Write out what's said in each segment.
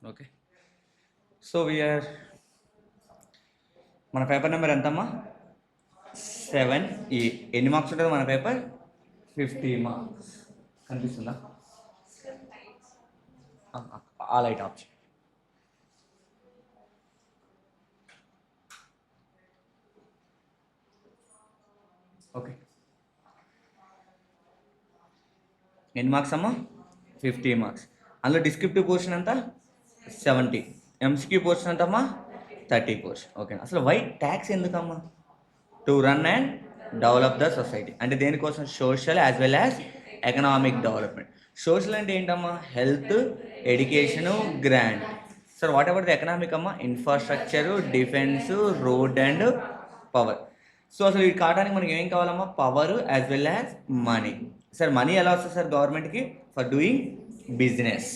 Okay. So we are మన paper number ఎంతమ్మా? 7E. ఎన్ని మార్క్స్ ఉంటుంది మన పేపర్? 50 మార్క్స్. కనిపిస్తుందా? ఆ లైట్ ఆప్షన్. ఓకే. ఎన్ని మార్క్స్ అమ్మా? 50 మార్క్స్. అందులో డిస్క్రిప్టివ్ పోర్షన్ ఎంత? 70. ఎంసీక్యూ పోర్షన్ ఎంతమ్మా? 30 పోర్షన్. ఓకే. అసలు వై ట్యాక్స్ ఎందుకమ్మా? To run and develop the society. అంటే దేనికోసం? Social as well as economic development. Social అంటే ఏంటమ్మా? Health, education, grant. Sir whatever the economic అమ్మా? Infrastructure, defence, road and power. So అసలు ఇది కావడానికి మనకి ఏం కావాలమ్మా? Power as well as money. Sir money ఎలా వస్తుంది సార్ గవర్నమెంట్కి? For doing business.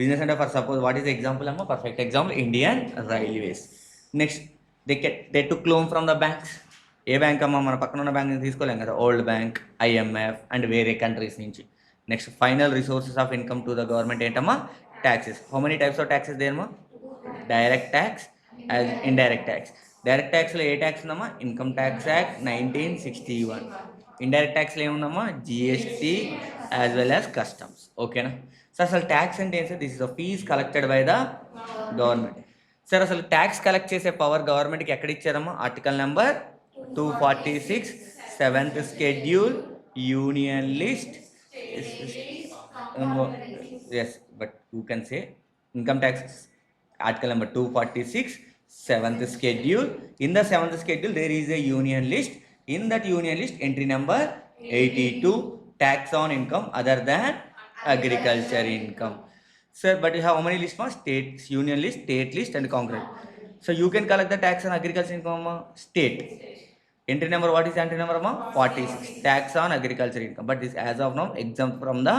బిజినెస్ అంటే for suppose what is example అమ్మా? Perfect example Indian Railways. Next they took loan from the banks. ఏ బ్యాంక్ అమ్మా? మన పక్కన ఉన్న బ్యాంక్ తీసుకోలేం కదా. ఓల్డ్ బ్యాంక్, ఐఎంఎఫ్ అండ్ వేరే కంట్రీస్ నుంచి. Next final resources of income to the government ఏంటమ్మా? Taxes. How many types of taxes దేమా? Direct tax as indirect tax. Direct ట్యాక్స్లో ఏ ట్యాక్స్ ఉందమ్మా? Income tax act 1961. ఇండైరెక్ట్ ట్యాక్స్లో ఏముందమ్మా? GST as well as customs. ఓకేనా? So అసలు tax అంటే ఏంటి sir? This is the fees collected by the government. Sir అసలు ట్యాక్స్ కలెక్ట్ చేసే పవర్ గవర్నమెంట్కి ఎక్కడ ఇచ్చారమ్మా? Article number 246, 7th schedule, union list. Yes, but you can say income tax article number 246, 7th schedule. In the 7th schedule, there is a union list. In that union list, entry number 82, tax on income other than agriculture income. Sir, but you have how many lists? State, union list, state list, and concurrent. So you can collect the tax on agriculture income, state. Entry number, what is entry number? 46. Tax on agriculture income. But this as of now exempt from the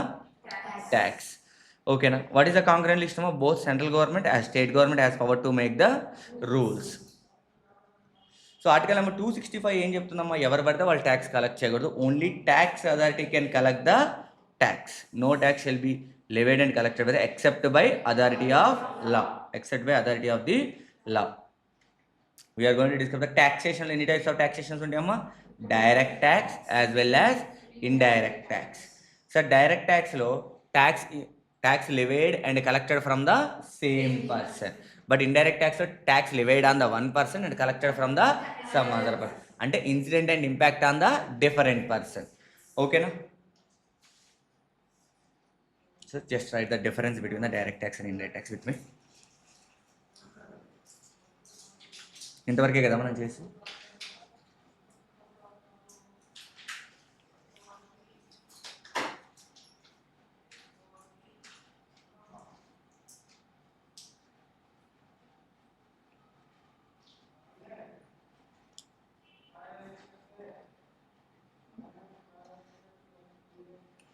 tax. Okay, now what is the concurrent list? Both central government as state government has power to make the rules. So article number 265 ఏం చెప్తుందమ్మా? ఎవరు పడితే వాళ్ళు tax collect చేయకూడదు. Only tax authority can collect the tax. No tax shall be levied and collected by except by authority of law. Except by authority of the law. We are going to discuss the taxation. Any types of taxations ఉంటాయమ్మా? Direct tax as well as indirect tax. Sir direct ట్యాక్స్లో tax levied and collected from the same person. But indirect ట్యాక్స్లో tax levied on the one person and collected from the some other person. అంటే incident and impact on the different person. ఓకేనా? So just write the difference between the direct tax and indirect tax with me. ఇంతవరకే కదా మనం చేసి.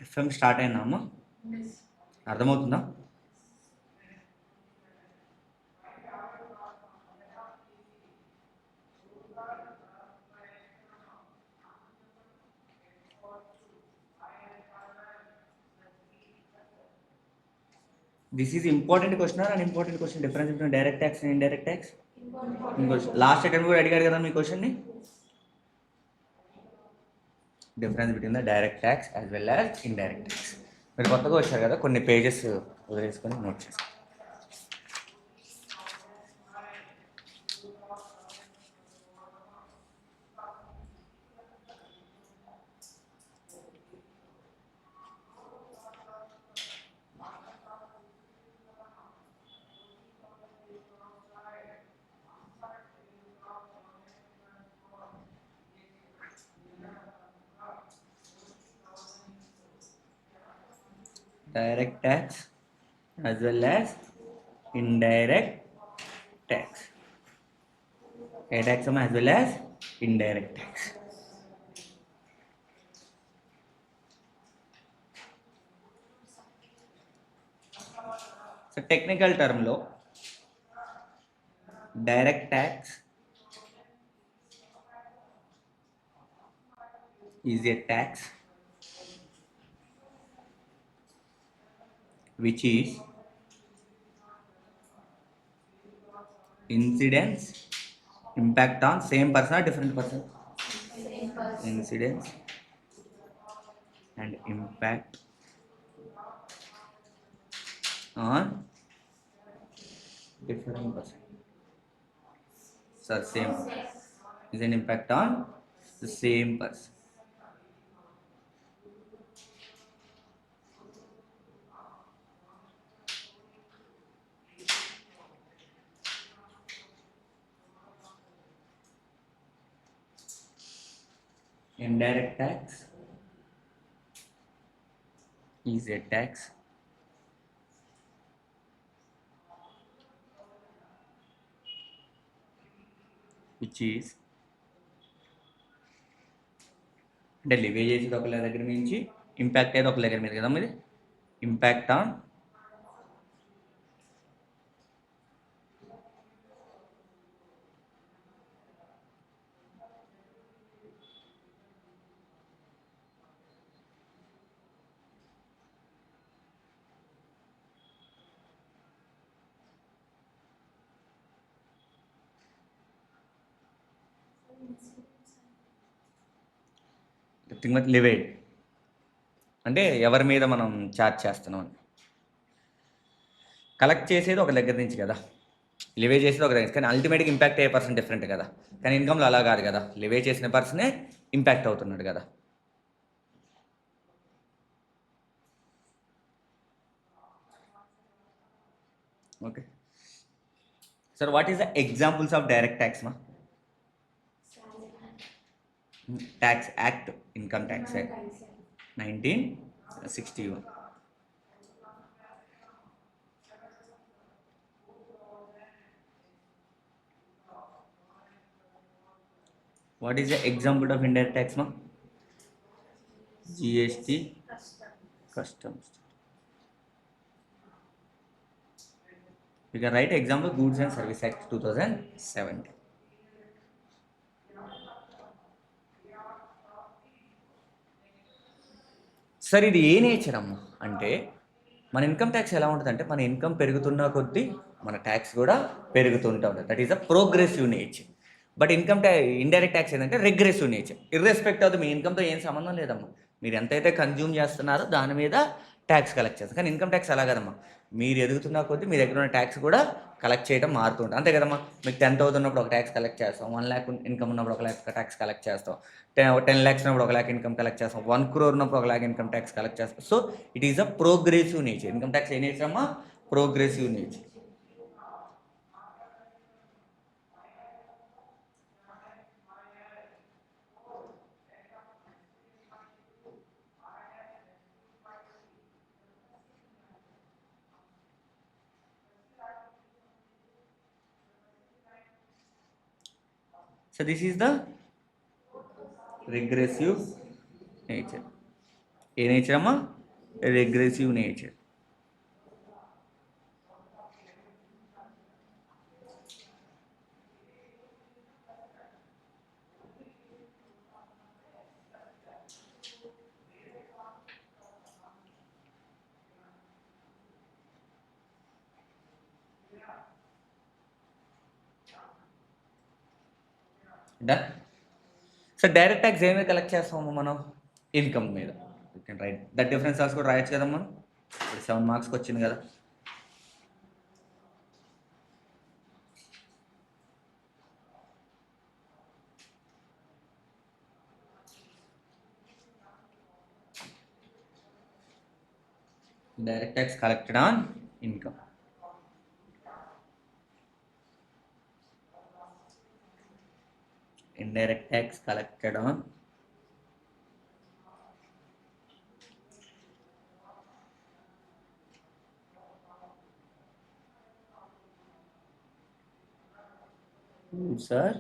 FM start అయిందా అమ్మా? అర్థమవుతుందా? This is important question or unimportant question? Difference between direct tax and indirect tax. Last attempt కూడా అడిగారు కదా మీ క్వశ్చన్ని. Difference between the direct tax as well as indirect tax. మీరు కొత్తగా వచ్చారు కదా, కొన్ని పేజెస్ వదిలేసుకొని నోట్ చేసుకోండి. Direct tax as well as indirect tax. A tax as well as indirect tax. So technical term lo direct tax is a tax which is incidence impact on same person are different person? Incidence and impact on different person. So same is an impact on the same person. Indirect tax is a tax which is అంటే లివే చేసేది ఒక దగ్గర నుంచి impact అయ్యేది ఒక దగ్గర మీద కదా మీది ఇంపాక్ట్ ఆన్ లివేడ్ అంటే ఎవరి మీద మనం ఛార్జ్ చేస్తున్నాం అని కలెక్ట్ చేసేది ఒక దగ్గర నుంచి కదా లివే చేసేది ఒక దగ్గర కానీ అల్టిమేట్గా ఇంపాక్ట్ అయ్యే పర్సన్ డిఫరెంట్ కదా కానీ ఇన్కమ్లో అలా కాదు కదా లివే చేసిన పర్సనే ఇంపాక్ట్ అవుతున్నాడు కదా okay sir what is the examples of direct tax మా tax act income tax act 1961 what is the example of indirect tax ma GST customs you can write example goods and service act 2017 sir ఇది ఏ nature అమ్మ అంటే మన income tax ఎలా ఉంటుంది అంటే మన income పెరుగుతున్న కొద్దీ మన ట్యాక్స్ కూడా పెరుగుతుంటూ ఉంటుంది that is a progressive nature but income indirect tax ఏంటంటే రెగ్రెసివ్ నేచర్ ఇర్రెస్పెక్ట్ ఆఫ్ మీ ఇన్కమ్తో ఏం సంబంధం లేదమ్మా మీరు ఎంతైతే కన్జ్యూమ్ చేస్తున్నారో దాని మీద ట్యాక్స్ కలెక్ట్ చేస్తారు కానీ ఇన్కమ్ ట్యాక్స్ అలా కదమ్మా మీరు ఎదుగుతున్న కొద్దీ మీ దగ్గర ఉన్న ట్యాక్స్ కూడా కలెక్ట్ చేయడం మారుతుంటుంది అంతే కదమ్మా మీకు 10,000 ఉన్నప్పుడు ఒక ట్యాక్స్ కలెక్ట్ చేస్తాం 1,00,000 ఇన్కమ్ ఉన్నప్పుడు ఒక ల్యాక్ ట్యాక్స్ కలెక్ట్ చేస్తాం 10 lakhs ఉన్నప్పుడు ఒక ల్యాక్ ఇన్కమ్ కలెక్ట్ చేస్తాం 1 crore ఉన్నప్పుడు ఒక ల్యాక్ ఇన్కమ్ ట్యాక్స్ కలెక్ట్ చేస్తాం so it is a progressive nature income tax ఏ నేచర్ అమ్మా progressive nature so this is the regressive nature ఏ నేచర్ అమ్మా regressive nature done so direct tax ఏమి కలెక్ట్ చేస్తాము మనం ఇన్కమ్ మీద you can write that difference also కూడా రాయొచ్చు కదా మనం 7 మార్క్స్కి వచ్చింది కదా direct tax collected on income indirect tax collected on goods or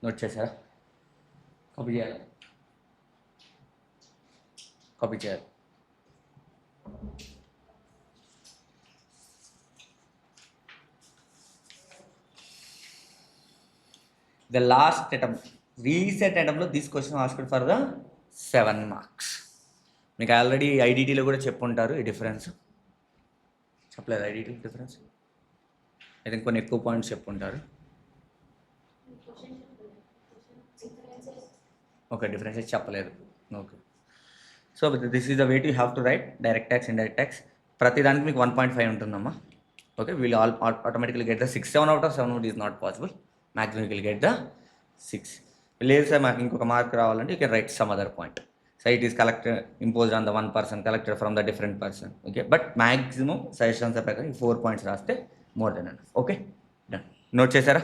note చేశారా కాపీ చేయాలి కాపీ చేయాలి ద లాస్ట్ అటెంప్ట్, రీసెంట్ అటెంప్ట్లో this question asked for the 7 marks. మీకు ఆల్రెడీ ఐడిటీలో కూడా చెప్పుంటారు ఈ డిఫరెన్స్. చెప్పలేదు ఐడిటీ డిఫరెన్స్? అయితే కొన్ని ఎక్కువ పాయింట్స్ చెప్పుంటారు. ఓకే, డిఫరెన్సెస్ చెప్పలేదు. Okay, so this is the way to have to write direct tax, indirect tax. ప్రతి దానికి మీకు 1.5 ఉంటుందమ్మా. Okay, we'll automatically get the 6. 7 out of 7 is not possible. Maximum will get the 6. లేదు sir మాకు ఇంకొక mark రావాలంటే you can write some other point. So it is collected imposed on the 1 person, collected from the different person. Okay, but maximum suggestions ప్రకారం ఈ 4 points రాస్తే more than enough. Okay, done. Note చేశారా?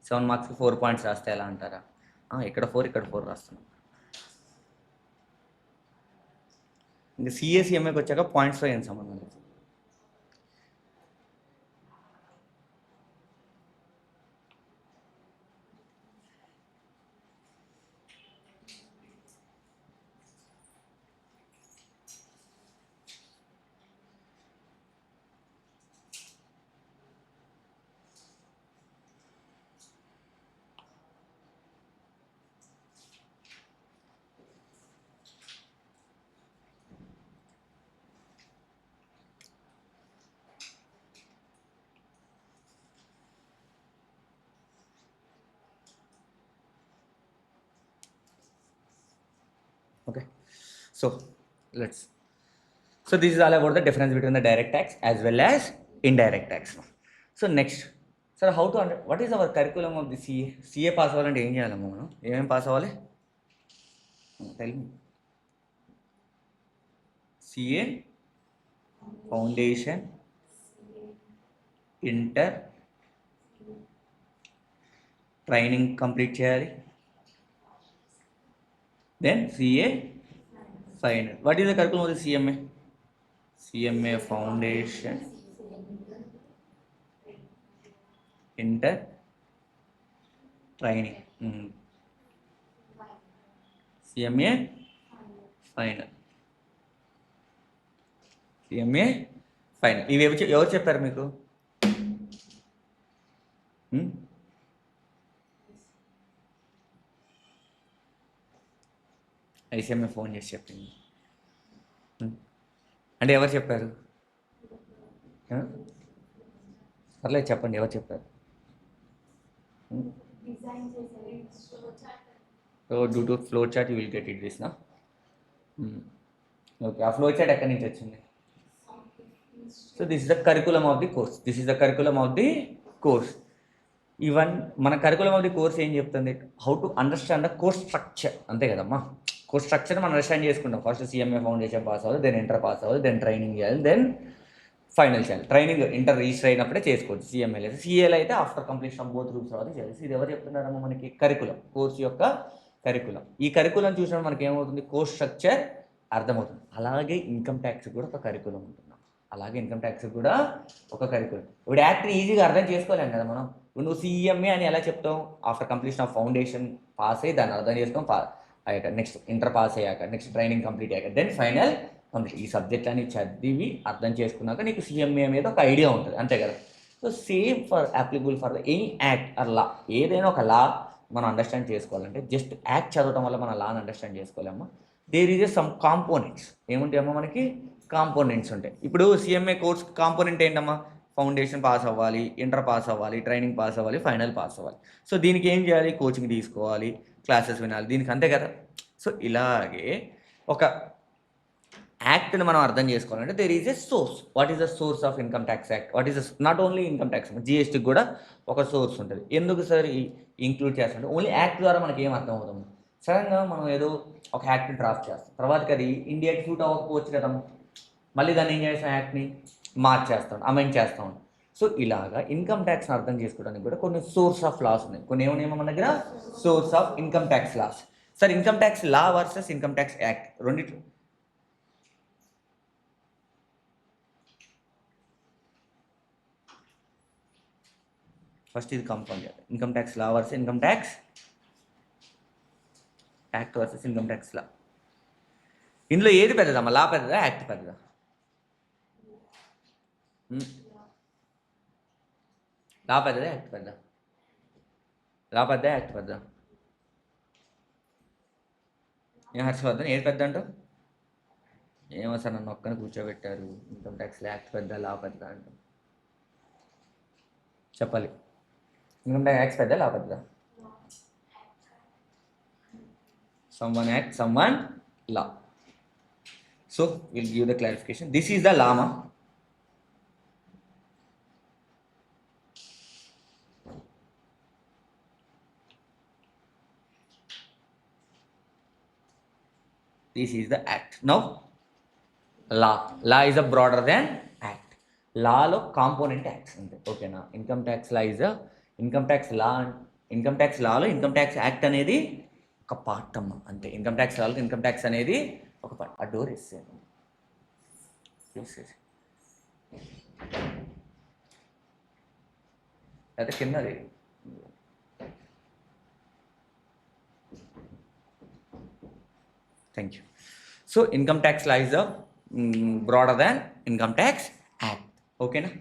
7 మార్క్స్కి 4 points రాస్తే ఎలా అంటారా? ఇక్కడ 4, ఇక్కడ 4 రాస్తున్నాం. ఇంకా సిఏసిఎంఏకి వచ్చాక పాయింట్స్తో ఏం సంబంధం లేదు. Okay, so this is all about the difference between the direct tax as well as indirect tax. So next, sir, what is our curriculum of the CA pass అవ్వాలంటే ఏం చేయాలమ్మా మనం? ఏమేమి పాస్ అవ్వాలి? Tell me. CA foundation, inter, training complete చేయాలి. Then CA final. What is the curriculum of the CMA? CMA foundation, inter, training. CMA final. CMA final. ఇవి ఎవరు చెప్పారు మీకు? ఐసీఎంఏ ఫోన్ చేసి చెప్పింది అంటే ఎవరు చెప్పారు? పర్లేదు చెప్పండి, ఎవరు చెప్పారు? So due to flow chart you will get it this నా. ఓకే, ఆ ఫ్లో చార్ట్ ఎక్కడి నుంచి వచ్చింది? So this is the curriculum of the course. This is the curriculum of the course. Even మన కరికులం ఆఫ్ ది కోర్స్ ఏం చెప్తుంది? How to understand the course structure. అంతే కదమ్మా, కోర్స్ స్ట్రక్చర్ మనం అండర్స్టాండ్ చేసుకుంటాం. ఫస్ట్ సిఎంఏ ఫౌండేషన్ పాస్ అవ్వాలి, then inter pass అవ్వాలి, then training చేయాలి, దెన్ ఫైనల్ చేయాలి. ట్రైనింగ్ ఇంటర్ రిజిస్టర్ అయినప్పుడే చేసుకోవచ్చు. సిఎంఏలో అయితే, సిఏలో అయితే after completion of both groups తర్వాత చేయాలి. ఇది ఎవరు చెప్తున్నారమ్మా మనకి? కరికులం, కోర్స్ యొక్క కరికులం. ఈ కరికులం చూసినప్పుడు మనకి ఏమవుతుంది? కోర్స్ స్ట్రక్చర్ అర్థమవుతుంది. అలాగే ఇన్కమ్ ట్యాక్స్ కూడా ఒక కరికులం ఉంటుంది. అలాగే ఇన్కమ్ ట్యాక్స్ కూడా ఒక కరికులం. ఇప్పుడు యాక్ట్ని ఈజీగా అర్థం చేసుకోలేం కదా మనం. ఇప్పుడు నువ్వు సిఎంఏ అని ఎలా చెప్తావు? After completion of foundation pass అయ్యి దాన్ని అర్థం చేసుకోం అయ్యాక, నెక్స్ట్ ఇంటర్ పాస్ అయ్యాక, నెక్స్ట్ ట్రైనింగ్ కంప్లీట్ అయ్యాక, దెన్ ఫైనల్ కంప్లీట్. ఈ సబ్జెక్ట్ అని చదివి అర్థం చేసుకున్నాక నీకు సిఎంఏ మీద ఒక ఐడియా ఉంటుంది, అంతే కదా. So same for applicable for the any act or law. ఏదైనా ఒక లా మనం అండర్స్టాండ్ చేసుకోవాలంటే జస్ట్ యాక్ట్ చదవటం వల్ల మన లాని అండర్స్టాండ్ చేసుకోలేమ్మా. There is some components. ఏముంటాయమ్మా మనకి? కాంపోనెంట్స్ ఉంటాయి. ఇప్పుడు సిఎంఏ కోర్స్ కాంపోనెంట్ ఏంటమ్మా? ఫౌండేషన్ పాస్ అవ్వాలి, ఇంటర్ పాస్ అవ్వాలి, ట్రైనింగ్ పాస్ అవ్వాలి, ఫైనల్ పాస్ అవ్వాలి. సో దీనికి ఏం చేయాలి? కోచింగ్ తీసుకోవాలి, క్లాసెస్ వినాలి, దీనికి అంతే కదా. సో ఇలాగే ఒక యాక్ట్ని మనం అర్థం చేసుకోవాలంటే there is a source. What is the source of income tax act? What is not only income tax, జిఎస్టీకి కూడా ఒక సోర్స్ ఉంటుంది. ఎందుకు సార్ ఇంక్లూడ్ చేస్తుంటే ఓన్లీ యాక్ట్ ద్వారా మనకి ఏం అర్థం అవుతుంది? సడన్గా మనం ఏదో ఒక యాక్ట్ని డ్రాఫ్ట్ చేస్తాం, తర్వాతకి అది ఇండియాకి సూట్ అవ్వకపోవచ్చు కదా, మళ్ళీ దాన్ని ఏం చేస్తాం? యాక్ట్ని మార్చేస్తాం, అమెండ్ చేస్తాం. సో ఇలాగా ఇన్కమ్ ట్యాక్స్ని అర్థం చేసుకోవడానికి కూడా కొన్ని సోర్స్ ఆఫ్ లాస్ ఉన్నాయి. కొన్ని ఏమన్నా మన దగ్గర? Source of income tax laws. Sir income tax law versus income tax act రెండిట్లు ఫస్ట్ ఇది కంపౌండ్ చేయాలి. Income tax law versus income tax act versus income tax law. ఇందులో ఏది పెద్దదమ్మా? లా పెద్దదా, యాక్ట్ పెద్దదా? లా పెద్దదా యాక్ట్ పెద్ద? లా పెద్ద యాక్ట్ పెద్ద? ఏం హర్షవర్ధన్ ఏది పెద్ద అంటావు? ఏమో సార్ నన్ను ఒక్కని కూర్చోబెట్టారు, ఇన్కమ్ ట్యాక్స్ యాక్ట్ పెద్ద లా పెద్ద అంటాం. చెప్పాలి. ఇన్కమ్ ట్యాక్స్ యాక్ట్ పెద్ద లా పెద్ద? Someone act, someone law. So we'll give the clarification. This is the lama. This is the act. Now law. Law is a broader than act. Law lo component acts ante. Okay na. Income tax law is a income tax law. Income tax law lo income tax act అనేది ఒక part అమ్మ అంతే. Income tax లాలో income tax అనేది ఒక part. ఆ door ఇస్తాను అయితే కిందది. Thank you. So income tax law is the broader than income tax act. ఓకేనా?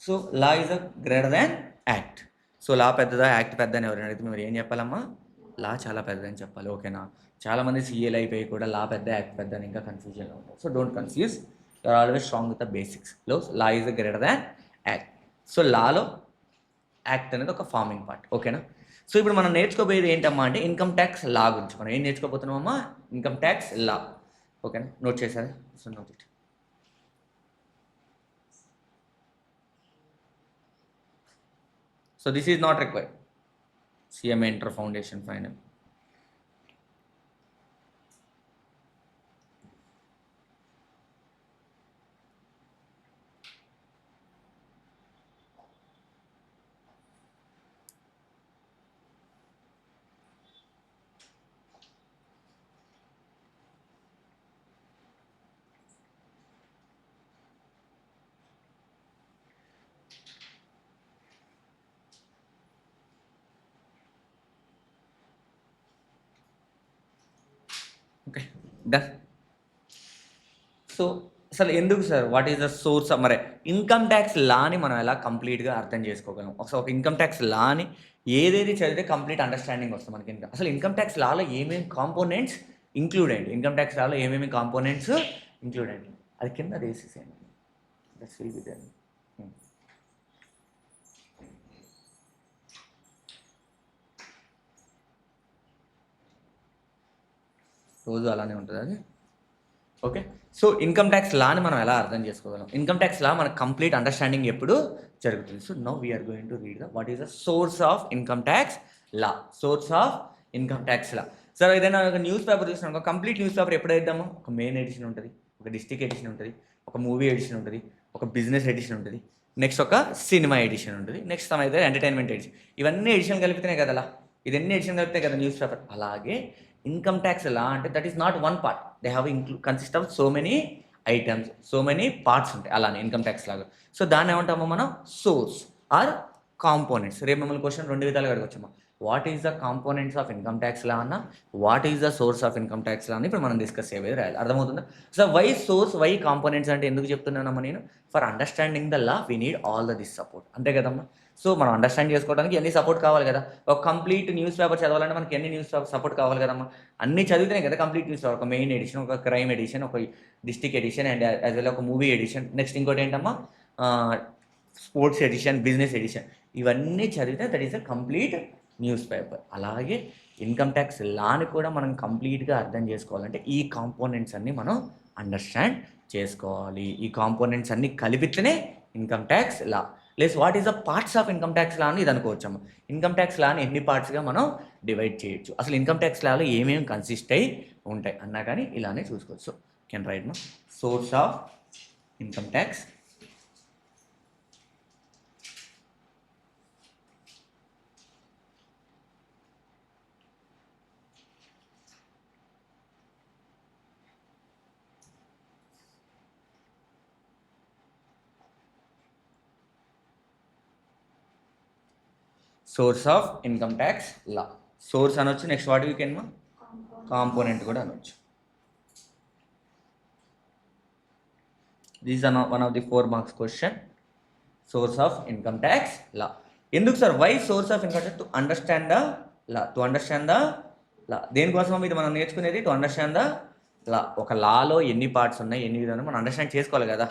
So law is the greater than act. So law పెద్దదా యాక్ట్ పెద్ద అని ఎవరైనా అడిగితే మీరు ఏం చెప్పాలమ్మా? లా చాలా పెద్దదని చెప్పాలి. ఓకేనా? చాలామంది సీఏలు అయిపోయి కూడా లా పెద్ద యాక్ట్ పెద్ద అని ఇంకా కన్ఫ్యూజన్లో ఉంటారు. So don't confuse, you're always strong with the basics. లో law is the greater than act. So లాలో యాక్ట్ అనేది ఒక ఫార్మింగ్ పార్ట్. ఓకేనా? సో ఇప్పుడు మనం నేర్చుకోబోయేది ఏంటమ్మా అంటే ఇన్కమ్ ట్యాక్స్ లా గురించి. మనం ఏం నేర్చుకోబోతున్నామమ్మా? ఇన్కమ్ ట్యాక్స్ లా. ఓకేనా? నోట్ చేశారా? So note it. So this is not required. CMA Inter Foundation Final. Okay done. So అసలు ఎందుకు sir, what is the source? మరి ఇన్కమ్ ట్యాక్స్ లాని మనం ఎలా కంప్లీట్గా అర్థం చేసుకోగలం? అసలు ఒక ఇన్కమ్ ట్యాక్స్ లాని ఏదేది చదివితే కంప్లీట్ అండర్స్టాండింగ్ వస్తుంది మనకి. ఇంకా అసలు ఇన్కమ్ ట్యాక్స్ లాలో ఏమేమి కాంపోనెంట్స్ ఇంక్లూడ్ అయ్యింది, ఇన్కమ్ ట్యాక్స్ లాలో ఏమేమి కాంపోనెంట్స్ ఇంక్లూడ్ అయ్యింది, అది కింద వేసేసేయండి. That's will be then. రోజు అలానే ఉంటుంది అది. ఓకే. సో ఇన్కమ్ ట్యాక్స్ లాని మనం ఎలా అర్థం చేసుకోగలం? ఇన్కమ్ ట్యాక్స్ లా మనకు కంప్లీట్ అండర్స్టాండింగ్ ఎప్పుడు జరుగుతుంది? So now we're going to read the what is the source of income tax law. Source of income tax law. Sir ఏదైనా ఒక న్యూస్ పేపర్ చూసినా, ఒక కంప్లీట్ న్యూస్ పేపర్ ఎప్పుడు వేద్దాము? ఒక మెయిన్ ఎడిషన్ ఉంటుంది, ఒక డిస్ట్రిక్ట్ ఎడిషన్ ఉంటుంది, ఒక మూవీ ఎడిషన్ ఉంటుంది, ఒక బిజినెస్ ఎడిషన్ ఉంటుంది, నెక్స్ట్ ఒక సినిమా ఎడిషన్ ఉంటుంది, నెక్స్ట్ సమ్ అయితే ఎంటర్టైన్మెంట్ ఎడిషన్. ఇవన్నీ ఎడిషన్ కలిపితేనే కదా, ఇదన్నీ ఎడిషన్ కలిపితే కదా న్యూస్ పేపర్. అలాగే ఇన్కమ్ ట్యాక్స్ లా అంటే that is not one part, they have consist of so many items, so many parts ఉంటాయి. అలానే ఇన్కమ్ ట్యాక్స్ లాగా. సో దాన్ని ఏమంటామో మనం? Source or components. రేపు మిమ్మల్ని క్వశ్చన్ రెండు విధాలుగా అడగొచ్చమ్మా. What is the components of income tax law అన్న, what is the source of income tax law అని ఇప్పుడు మనం డిస్కస్ చేయబోయేది రాయాలి. అర్థమవుతుందా? So why source, why components అంటే ఎందుకు చెప్తున్నానమ్మా నేను? For understanding the law we need all the this support. అంతే కదమ్మా? సో మనం అండర్స్టాండ్ చేసుకోవడానికి ఎన్ని సపోర్ట్ కావాలి కదా. ఒక కంప్లీట్ న్యూస్ పేపర్ చదవాలంటే మనకి ఎన్ని న్యూస్ పేపర్ సపోర్ట్ కావాలి కదమ్మా. అన్ని చదివితేనే కదా కంప్లీట్ న్యూస్ పేపర్. ఒక మెయిన్ ఎడిషన్, ఒక క్రైమ్ ఎడిషన్, ఒక district edition and as well ఒక మూవీ ఎడిషన్, నెక్స్ట్ ఇంకోటి ఏంటమ్మా స్పోర్ట్స్ ఎడిషన్, బిజినెస్ ఎడిషన్. ఇవన్నీ చదివితే that is a complete newspaper. అలాగే ఇన్కమ్ ట్యాక్స్ లాని కూడా మనం కంప్లీట్గా అర్థం చేసుకోవాలంటే ఈ కాంపోనెంట్స్ అన్నీ మనం అండర్స్టాండ్ చేసుకోవాలి. ఈ కాంపోనెంట్స్ అన్నీ కలిపితేనే ఇన్కమ్ ట్యాక్స్ లా. లేస్ what is the parts of income tax law అని ఇది అనుకోవచ్చమ్మా. ఇన్కమ్ ట్యాక్స్ లాని ఎన్ని పార్ట్స్గా మనం డివైడ్ చేయొచ్చు, అసలు ఇన్కమ్ ట్యాక్స్ లాలో ఏమేమి కన్సిస్ట్ అయ్యి ఉంటాయి అన్నా కానీ ఇలానే చూసుకోవచ్చు. సో కెన్ రైట్ మా source of income tax. Source of income tax law. Source అనొచ్చు, నెక్స్ట్ వాట్ యూ కెన్ మా కాంపోనెంట్ కూడా అనొచ్చు. This are one of the 4 marks question. Source of income tax law. ఎందుకు sir why source of income tax? To understand the law. To understand the law. దేనికోసం ఇది మనం నేర్చుకునేది? To understand the law. ఒక లాలో ఎన్ని పార్ట్స్ ఉన్నాయి, ఎన్ని విధాలు మనం అండర్స్టాండ్ చేసుకోవాలి కదా.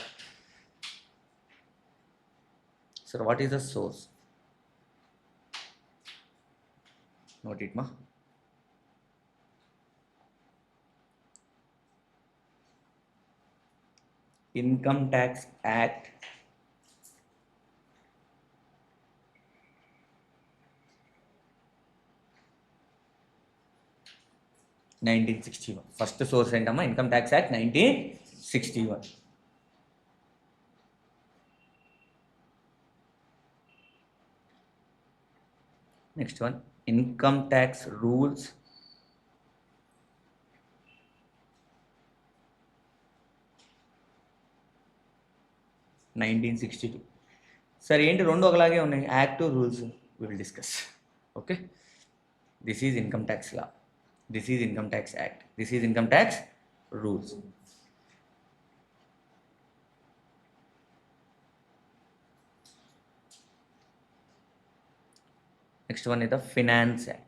Sir what is the source? Note it మా. Income tax act 1961. First source ఏంటమ్మా? Income tax act 1961. Next one, income tax rules 1962. సరే ఏంటి రెండు ఒకలాగే ఉన్నాయి? Act rules we will discuss. Okay, this is income tax law, this is income tax act, this is income tax rules. Next one is the Finance Act.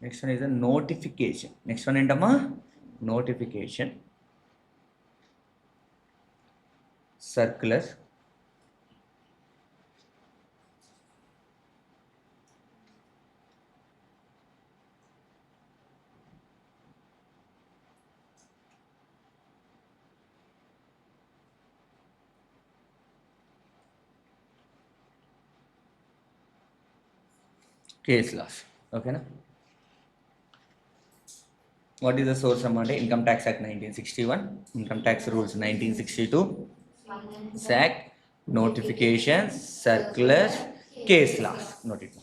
నెక్స్ట్ one is a notification. Next one ఏంటమ్మా? Notification, circular, case laws. ఓకేనా? What is the source అన్నమాట? Income tax act 1961, income tax rules 1962, act, notification, circular, case laws. Note it.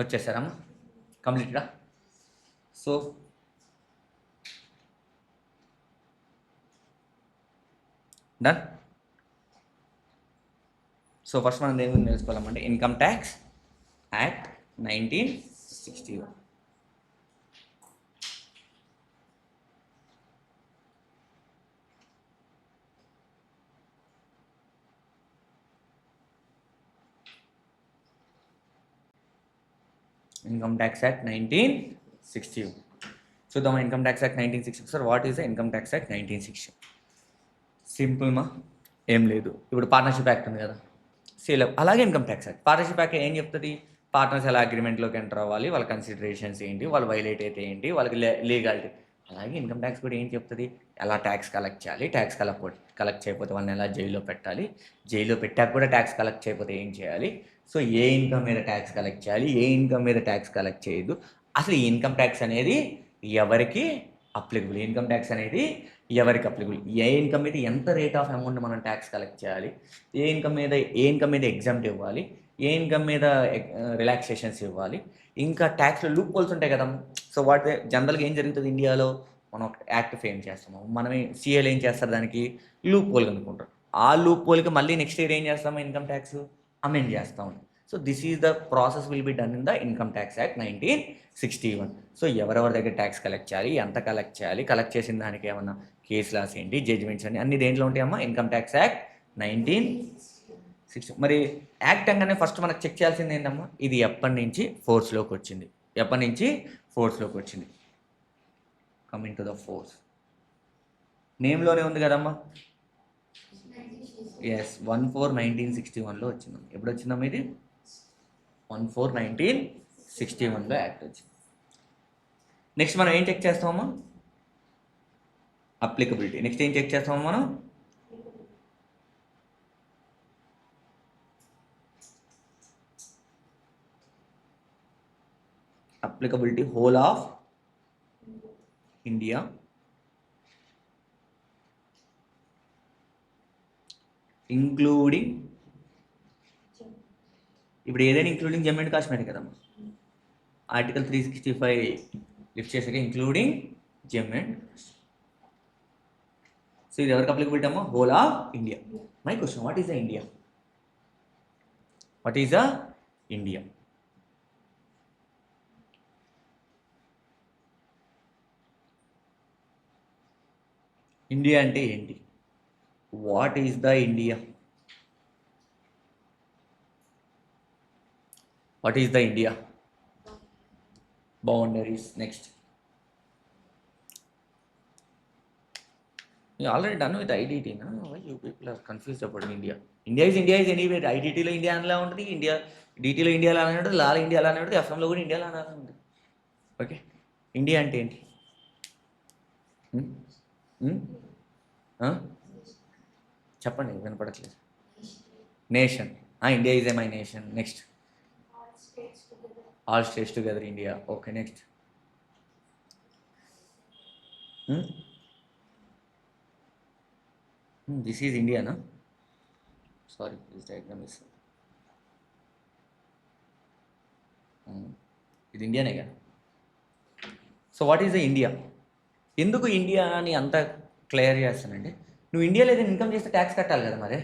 వచ్చేసారమ్మా? కంప్లీటెడా? So done. So first మనం దేని గురించి నేర్చుకోవాలంటే income tax act 1961. Income tax act 1961. చూద్దామా income tax act 1960. Sir what is the income tax act 1960? Simple మా, ఏం లేదు. ఇప్పుడు పార్ట్నర్షిప్ యాక్ట్ ఉంది కదా, సేల్ అలాగే income tax act. Partnership act ఏం చెప్తుంది? పార్ట్నర్స్ ఎలా అగ్రిమెంట్లోకి ఎంటర్ అవ్వాలి, వాళ్ళ కన్సిడరేషన్స్ ఏంటి, వాళ్ళు వైలేట్ అయితే ఏంటి, వాళ్ళకి లీగాలిటీ. అలాగే ఇన్కమ్ ట్యాక్స్ కూడా ఏం చెప్తుంది? ఎలా ట్యాక్స్ కలెక్ట్ చేయాలి, ట్యాక్స్ కలెక్ట్ చేయకపోతే వాళ్ళని ఎలా జైల్లో పెట్టాలి, జైల్లో పెట్టాక కూడా ట్యాక్స్ కలెక్ట్ చేయకపోతే ఏం చేయాలి, సో ఏ ఇన్కమ్ మీద ట్యాక్స్ కలెక్ట్ చేయాలి, ఏ ఇన్కమ్ మీద ట్యాక్స్ కలెక్ట్ చేయదు, అసలు ఈ ఇన్కమ్ ట్యాక్స్ అనేది ఎవరికి అప్లికబుల్, ఇన్కమ్ ట్యాక్స్ అనేది ఎవరికి అప్లికబుల్, ఏ ఇన్కమ్ మీద ఎంత రేట్ ఆఫ్ అమౌంట్ మనం ట్యాక్స్ కలెక్ట్ చేయాలి, ఏ ఇన్కమ్ మీద ఎగ్జామ్ట్ ఇవ్వాలి, ఏ ఇన్కమ్ మీద రిలాక్సేషన్స్ ఇవ్వాలి, ఇంకా ట్యాక్స్లో లూప్ హోల్స్ ఉంటాయి కదా. సో వాటి జనరల్గా ఏం జరుగుతుంది ఇండియాలో, మనం ఒక యాక్ట్ ఫ్రేమ్ చేస్తాము, మనమే సీఏలు ఏం చేస్తారు, దానికి లూప్ హోల్ కనుక్కుంటారు. ఆ లూప్ హోల్కి మళ్ళీ నెక్స్ట్ ఇయర్ ఏం చేస్తాము, ఇన్కమ్ ట్యాక్స్ అమెండ్ చేస్తాం. So this is the process will be done in the income tax act 1961. So ఎవరెవరి దగ్గర ట్యాక్స్ కలెక్ట్ చేయాలి, ఎంత కలెక్ట్ చేయాలి, కలెక్ట్ చేసిన దానికి ఏమన్నా కేసు లాస్ ఏంటి, జడ్జ్మెంట్స్ అని అన్ని దేంట్లో ఉంటాయమ్మా? Income tax act 1960. మరి యాక్ట్ అనగానే ఫస్ట్ మనకు చెక్ చేయాల్సింది ఏంటమ్మా, ఇది ఎప్పటి నుంచి ఫోర్స్లోకి వచ్చింది, ఎప్పటి నుంచి ఫోర్స్లోకి వచ్చింది. కమింగ్ టు ద ఫోర్స్, నేమ్లోనే ఉంది కదమ్మా. ఎస్, 1/4/1961లో వచ్చిందమ్మా. ఎప్పుడు వచ్చిందమ్మా ఇది? 1/4/1961లో యాక్ట్ వచ్చింది. నెక్స్ట్ మనం ఏం చెక్ చేస్తామమ్మా? అప్లికబిలిటీ. నెక్స్ట్ ఏం చెక్ చేస్తామో మనం? Applicability whole of India, including, ఇప్పుడు ఏదైనా ఇంక్లూడింగ్ జమ్మూ అండ్ కాశ్మీర్ కదమ్మా. ఆర్టికల్ 365 లిఫ్ట్ చేసాక including Jammu and Kashmir. So ఇది ఎవరికి అప్లికబిలిటీ అమ్మా? Whole of India. My question, what is the India? What is the India? India అంటే ఏంటి? What is the India? What is the India? Boundaries. Next, you already done with IDT, na? Why you people are confused about India? India is anywhere. IDTలో India అలా ఉంటుంది, India డిటీలో India అలానే ఉంటుంది, Lala India అలానే ఉంటుంది, ఎఫ్ఎంలో కూడా ఇండియా అలానే ఉంటుంది. ఓకే, ఇండియా అంటే ఏంటి? చెప్పండి, వినపడట్లేదు. Nation. India is a my nation. Next, all states together India. Okay, next, this is ఇండియానా? సారీ, దిస్ డయాగ్రామ్ ఇస్, ఇది ఇండియానే కదా. So what is the India? ఎందుకు ఇండియా అని అంత క్లియర్ చేస్తానంటే, నువ్వు ఇండియాలో ఏదైనా ఇన్కమ్ చేస్తే ట్యాక్స్ కట్టాలి కదా. మరి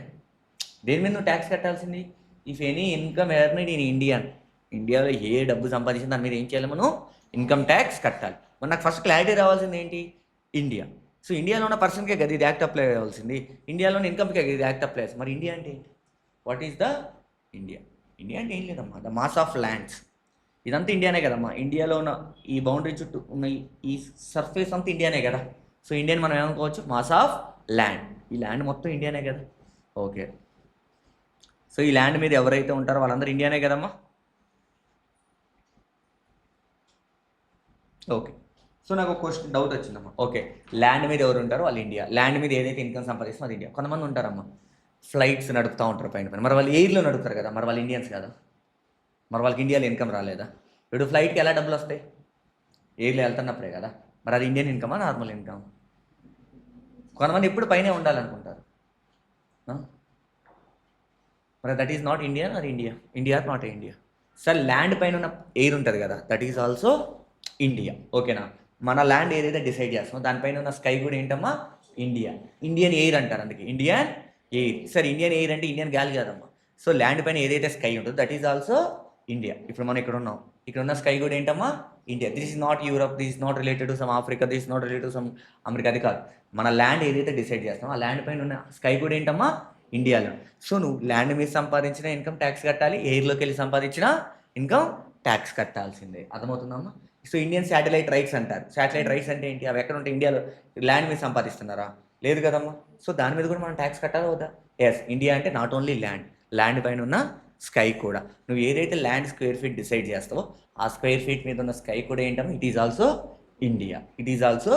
దేని మీద నువ్వు ట్యాక్స్ కట్టాల్సింది? If any income earned in Indian, ఇండియాలో ఏ డబ్బు సంపాదించింది దాని మీద ఏం చేయాలి మనం? ఇన్కమ్ ట్యాక్స్ కట్టాలి. మరి నాకు ఫస్ట్ క్లారిటీ రావాల్సింది ఏంటి? ఇండియా. సో ఇండియాలో ఉన్న పర్సన్కే కదా ఇది యాక్ట్ అప్లై అవ్వాల్సింది, ఇండియాలోని ఇన్కమ్కే ఇది యాక్ట్ అప్లై. మరి ఇండియా అంటే ఏంటి? What is the India? India అంటే ఏం లేదమ్మా, ద మాస్ ఆఫ్ ల్యాండ్స్. ఇదంతా ఇండియానే కదమ్మా. ఇండియాలో ఉన్న ఈ బౌండరీ చుట్టూ ఉన్న ఈ సర్ఫేస్ అంతా ఇండియానే కదా. సో ఇండియన్ మనం ఏమనుకోవచ్చు? Mass of land. ఈ ల్యాండ్ మొత్తం ఇండియానే కదా. ఓకే, సో ఈ ల్యాండ్ మీద ఎవరైతే ఉంటారో వాళ్ళందరూ ఇండియానే కదమ్మా. ఓకే, సో నాకు ఒక క్వశ్చన్, డౌట్ వచ్చిందమ్మా. ఓకే, ల్యాండ్ మీద ఎవరు ఉంటారో వాళ్ళు ఇండియా, ల్యాండ్ మీద ఏదైతే ఇన్కమ్ సంపాదిస్తుందో అది ఇండియా. కొంతమంది ఉంటారమ్మా ఫ్లైట్స్ నడుపుతూ ఉంటారు పైన పైన, మరి వాళ్ళు ఎయిర్లో నడుపుతారు కదా, మరి వాళ్ళు ఇండియన్స్ కదా. మరి వాళ్ళకి ఇండియాలో ఇన్కమ్ రాలేదా? ఇప్పుడు ఫ్లైట్కి ఎలా డబ్బులు వస్తాయి? ఎయిర్లో వెళ్తున్నప్పుడే కదా. మరి అది ఇండియన్ ఇన్కమా, నార్మల్ ఇన్కమ్? కొంతమంది ఎప్పుడు పైనే ఉండాలనుకుంటారు. మరి that is not India or India? India or not India? Sir, land పైన ఉన్న ఎయిర్ ఉంటుంది కదా, దట్ ఈస్ ఆల్సో ఇండియా. ఓకేనా? మన ల్యాండ్ ఏదైతే డిసైడ్ చేస్తామో దానిపైన ఉన్న స్కై కూడా ఏంటమ్మా? ఇండియా. ఇండియన్ ఎయిర్ అంటారు, అందుకే Indian air. Sir, Indian air అంటే ఇండియన్ గాలి కాదమ్మా. సో ల్యాండ్ పైన ఏదైతే స్కై ఉంటుందో దట్ ఈస్ ఆల్సో ఇండియా. ఇప్పుడు మనం ఇక్కడ ఉన్నాం, ఇక్కడ ఉన్న స్కై కూడా ఏంటమ్మా? India. This is not Europe, this is not related to some Africa, this is not related to some America. అది కాదు, మన ల్యాండ్ ఏదైతే డిసైడ్ చేస్తామో ఆ ల్యాండ్ పైన ఉన్న స్కై కూడా ఏంటమ్మా? ఇండియాలో. సో నువ్వు ల్యాండ్ మీద సంపాదించిన ఇన్కమ్ ట్యాక్స్ కట్టాలి, ఎయిర్లోకి వెళ్ళి సంపాదించిన ఇన్కమ్ ట్యాక్స్ కట్టాల్సిందే. అర్థమవుతుందమ్మా? సో ఇండియన్ శాటిలైట్ రైట్స్ అంటారు. శాటిలైట్ రైట్స్ అంటే ఏంటి? అవి ఎక్కడ ఉంటాయి? ఇండియాలో. ల్యాండ్ మీద సంపాదిస్తున్నారా? లేదు కదమ్మా. సో దాని మీద కూడా మనం ట్యాక్స్ కట్టాలి అవుదా? ఎస్, ఇండియా అంటే నాట్ ఓన్లీ ల్యాండ్, ల్యాండ్ పైన ఉన్న స్కై కూడా. నువ్వు ఏదైతే ల్యాండ్ స్క్వేర్ ఫీట్ డిసైడ్ చేస్తావో ఆ స్క్వేర్ ఫీట్ మీద ఉన్న స్కై కూడా ఏంటమ్మా? It is also India. It is also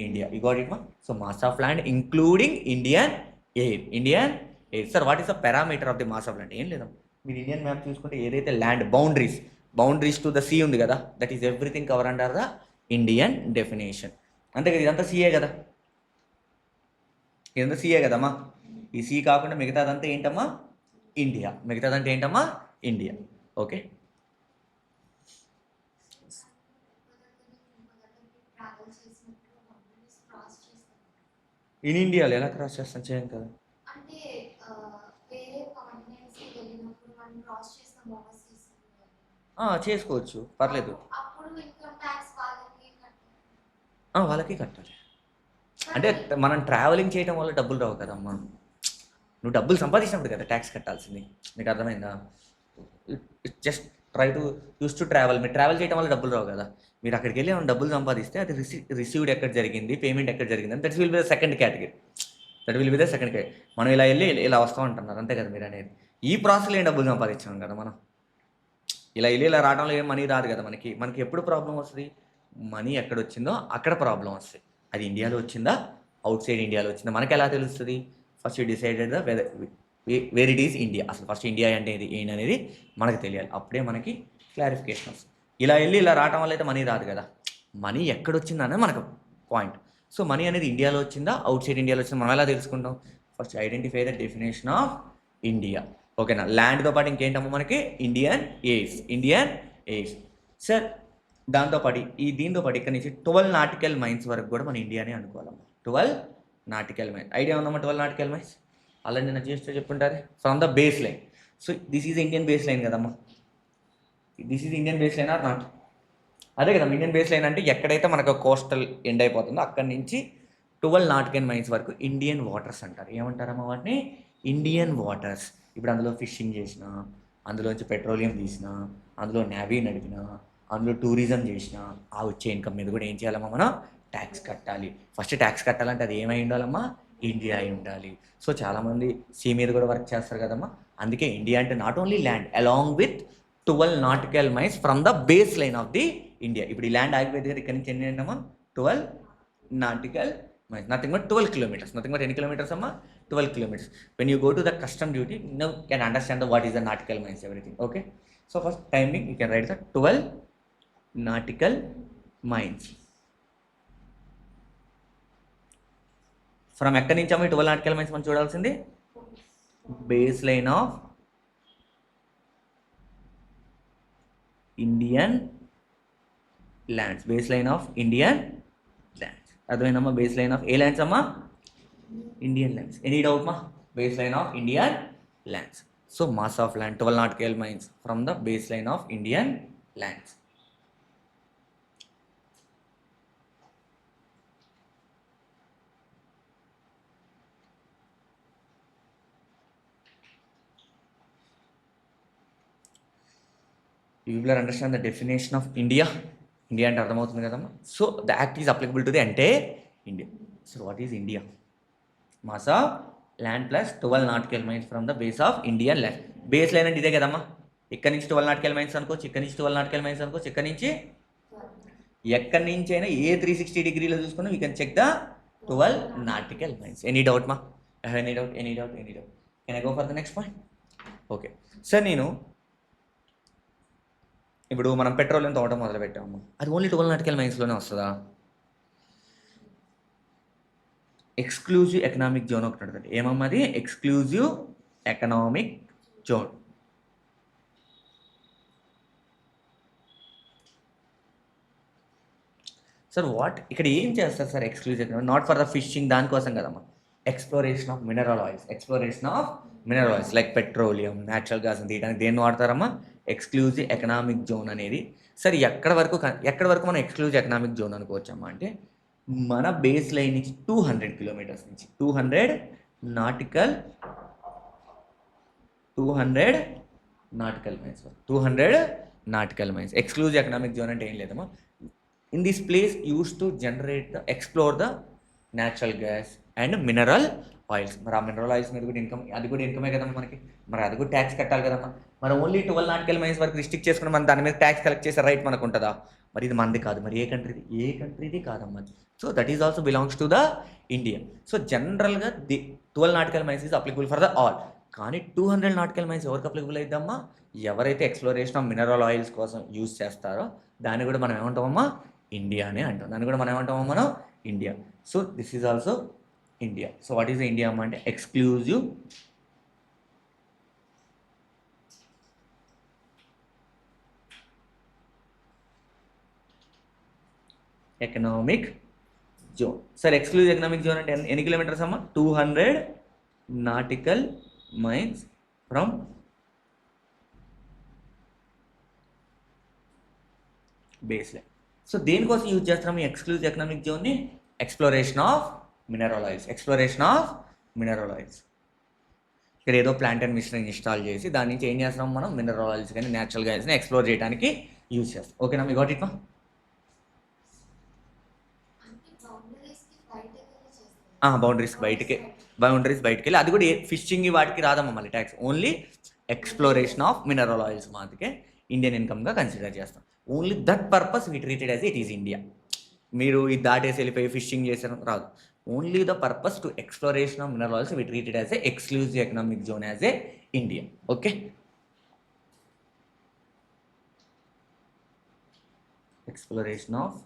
India. You got it మా? So mass of land including Indian air. Indian air. Sir, what is the parameter of the mass of land? ఏం లేదమ్మా, మీరు Indian map చూసుకుంటే ఏదైతే land boundaries to the sea ఉంది కదా, that is everything cover under the Indian definition. అంతే కదా, ఇదంతా సీఏ కదా, ఇదంతా సీఏ కదమ్మా. ఈ సీ కాకుండా మిగతాదంతా ఏంటమ్మా? ఇండియా. మిగతాదంతా ఏంటమ్మా? ఇండియా. ఓకే, ఇన్ ఇండియాలో ఎలా క్రాస్ చేస్తాం? చేయం కదా. చేసుకోవచ్చు, పర్లేదు. వాళ్ళకి కట్టాలి. అంటే మనం ట్రావెలింగ్ చేయడం వల్ల డబ్బులు రావు కదమ్మా. నువ్వు డబ్బులు సంపాదించినప్పుడు కదా ట్యాక్స్ కట్టాల్సింది. మీకు అర్థమైందా? Just try to use to travel. మీరు ట్రావెల్ చేయడం వల్ల డబ్బులు రావు కదా. మీరు అక్కడికి వెళ్ళి ఏమైనా డబ్బులు సంపాదిస్తే అది రిసీవ్డ్ ఎక్కడ జరిగింది, పేమెంట్ ఎక్కడ జరిగింది, that will be the second category. మనం ఇలా వెళ్ళి ఇలా వస్తాం అంటున్నారు అంతే కదా మీరు అనేది. ఈ ప్రాసెస్లో ఏం డబ్బులు సంపాదించాం కదా మనం. ఇలా వెళ్ళి ఇలా రావడంలో ఏం మనీ రాదు కదా మనకి ఎప్పుడు ప్రాబ్లం వస్తుంది? మనీ ఎక్కడ వచ్చిందో అక్కడ ప్రాబ్లం వస్తుంది. అది ఇండియాలో వచ్చిందా, అవుట్ సైడ్ ఇండియాలో వచ్చిందా మనకి ఎలా తెలుస్తుంది? First you decided the wear it is India. అసలు ఫస్ట్ ఇండియా అంటే ఏంటి అనేది మనకు తెలియాలి. అప్పుడే మనకి క్లారిఫికేషన్ వస్తుంది. ఇలా వెళ్ళి ఇలా రావడం వల్ల అయితే మనీ రాదు కదా. మనీ ఎక్కడొచ్చిందనే మనకు పాయింట్. సో మనీ అనేది ఇండియాలో వచ్చిందా, అవుట్ సైడ్ ఇండియాలో వచ్చిందా మనం ఎలా తెలుసుకుంటాం? First identify the definition of India. ఓకేనా? ల్యాండ్తో పాటు ఇంకేంటమ్మా మనకి ఇండియన్ ఎయిర్స్. సార్ దాంతోపాటు దీంతో పాటు ఇక్కడ నుంచి 12 నాటికల్ మైన్స్ వరకు కూడా మన ఇండియానే అనుకోవాలమ్మా. 12 నాటికల్ మైన్స్ ఐడియా ఉందమ్మా? 12 నాటికల్ మైన్స్ ఆల్రెడీ నేను చేస్తూ చెప్పుంటారు from the base line. So this is Indian base line కదమ్మా. This is Indian base line or not? అదే కదా ఇండియన్ బేస్ లైన్ అంటే ఎక్కడైతే మనకు కోస్టల్ ఎండ్ అయిపోతుందో అక్కడి నుంచి 12 నాటికల్ మైన్స్ వరకు ఇండియన్ వాటర్స్ అంటారు. ఏమంటారమ్మా వాటిని? Indian waters. ఇప్పుడు అందులో ఫిషింగ్ చేసిన, అందులోంచి పెట్రోలియం తీసిన, అందులో నేవీ నడిపిన, అందులో టూరిజం చేసిన ఆ వచ్చే ఇన్కమ్ మీద కూడా ఏం చేయాలమ్మా మనం? ట్యాక్స్ కట్టాలి. ఫస్ట్ ట్యాక్స్ కట్టాలంటే అది ఏమై ఉండాలమ్మా? ఇండియా అయి ఉండాలి. సో చాలామంది సీ మీద కూడా వర్క్ చేస్తారు కదమ్మా. అందుకే ఇండియా అంటే not only land along with 12 nautical miles from the base line of the India. ఇప్పుడు ఈ ల్యాండ్ ఆగిపోయింది కదా, ఇక్కడ నుంచి ఎన్ని ఏంటమ్మా? 12 nautical miles, nothing but 12 kilometers. Nothing but ఎన్ని కిలోమీటర్స్ అమ్మా? 12 kilometers. When you go to the custom duty, now you can understand what is the nautical miles, everything. Okay. So first timing, you can write the 12 nautical miles. From ఎక్కడి నుంచి అమ్మ 12 nautical miles మనం చూడాల్సింది? Base line of Indian lands. Base line of Indian lands. అర్థమైందమ్మా? Base line of ఏ lands అమ్మా? Indian lands. Any doubt ma? Baseline of Indian lands. So mass of land 12 nautical miles from the baseline of Indian lands. You will understand the definition of India. India అంటే అర్థమవుతుంది కదమ్మా. So the act is applicable to the entire India. So what is India? Mass of land plus 12 nautical miles from the base of Indian land. Base line అంటే ఇదే కదమ్మా. ఇక్కడ నుంచి 12 nautical miles అనుకోవచ్చు, ఇక్కడ నుంచి 12 nautical miles అనుకోవచ్చు, ఇక్కడ నుంచి ఎక్కడి నుంచి అయినా ఏ 360 degrees చూసుకున్నా you can check the 12 nautical miles. Any doubt మా? Any doubt? Can I go for the next point? Okay sir, నేను ఇప్పుడు మనం పెట్రోలియం తోవడం మొదలు పెట్టాము, అది ఓన్లీ 12 nautical milesలోనే వస్తుందా? ఎక్స్క్లూజివ్ ఎకనామిక్ జోన్ ఒకటి ఉంటుంది. ఏమమ్మది? Exclusive economic zone. Sir what ఇక్కడ ఏం చేస్తారు sir exclusive economic? Not for the fishing, దానికోసం కదమ్మా. Exploration of mineral oils like petroleum, natural gas తీయడానికి దేన్ని వాడతారమ్మా? ఎక్స్క్లూజివ్ ఎకనామిక్ జోన్ అనేది. సార్ ఎక్కడి వరకు మనం ఎక్స్క్లూజివ్ ఎకనామిక్ జోన్ అనుకోవచ్చమ్మా అంటే మన బేస్ లైన్ నుంచి 200 kilometers నుంచి 200 nautical miles. 200 nautical miles. Exclusive economic zone అంటే ఏం లేదమ్మా, in this place use to explore the natural gas and mineral oils. మరి ఆ మినరల్ ఆయిల్స్ మీద కూడా ఇన్కమ్, అది కూడా ఇన్కమే కదమ్మా మనకి. మరి అది కూడా ట్యాక్స్ కట్టాలి కదమ్మా. మరి ఓన్లీ 12 nautical miles వరకు రిస్ట్రిక్ట్ చేసుకుని మనం దాని మీద ట్యాక్స్ కలెక్ట్ చేసే రైట్ మనకు ఉంటుందా? మరి ఇది మనది కాదు. మరి ఏ కంట్రీది కాదమ్మా. So that is also belongs to the India. So జనరల్గా 12 nautical miles is applicable for the all. కానీ 200 nautical miles ఎవరికి అప్లికబుల్ అయిద్దమ్మా? ఎవరైతే ఎక్స్ప్లోరేషన్ ఆఫ్ మినరల్ ఆయిల్స్ కోసం యూజ్ చేస్తారో దాన్ని కూడా మనం ఏమంటామమ్మా? ఇండియా అనే అంటాం. దాన్ని కూడా మనం ఏమంటామమ్మా? మనం India. So this is also India. So what is India అమ్మా అంటే exclusive economic zone. Sir exclusive economic zone అంటే ఎన్ని కిలోమీటర్స్ అమ్మా? 200 nautical miles from base line. So దేనికోసం యూజ్ చేస్తున్నాము ఈ ఎక్స్క్లూజివ్ ఎకనామిక్ జోన్ని? Exploration of mineral oils. ఇక్కడ ఏదో ప్లాంట్ అండ్ మిషనరీ ఇన్స్టాల్ చేసి దాని నుంచి ఏం చేస్తున్నాం మనం మినరల్ ఆయిల్స్ కానీ న్యాచురల్ గ్యాస్ని ఎక్స్ప్లోర్ చేయడానికి యూజ్ చేస్తాం. ఓకేనా, మీ గాట్ ఇట్ మా? బౌండరీస్ బయటికి వెళ్ళి అది కూడా ఫిషింగ్ వాటికి రాదమ్మా మళ్ళీ tax. Only exploration of mineral oils మాత్రమే ఇండియన్ ఇన్కమ్గా కన్సిడర్ చేస్తాం. Only that purpose we treated as it is India. మీరు ఇది దాటేసి వెళ్ళిపోయి ఫిషింగ్ చేసారు రాదు. Only the purpose to exploration of mineral oils we treated as a exclusive economic zone as a India. Okay, exploration of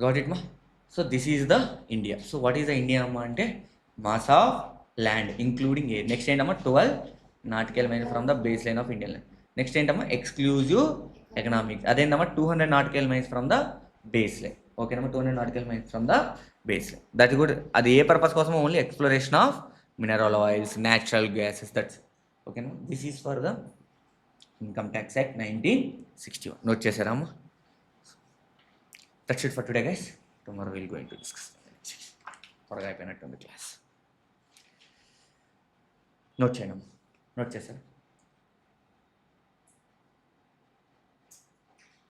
got it మా? So this is the India. So what is the India అమ్మా అంటే mass of land including air. Next ఏంటమ్మా 12 nautical miles from the base line of Indian land. Next ఏంటమ్మా exclusive economics. అదేంటమ్మా 200 nautical miles from the base line. ఓకేనమ్మా, 200 nautical miles from the base line. That కూడా అది ఏ purpose కోసం? Only exploration of mineral oils, natural gases. That's ఓకేనా. This is for the income tax act 1961. Note చేశారమ్మా? That's it for today, guys. Tomorrow we'll going to discuss. త్వరగా అయిపోయినట్టుంది class. Note చేయండి, note చేశారు.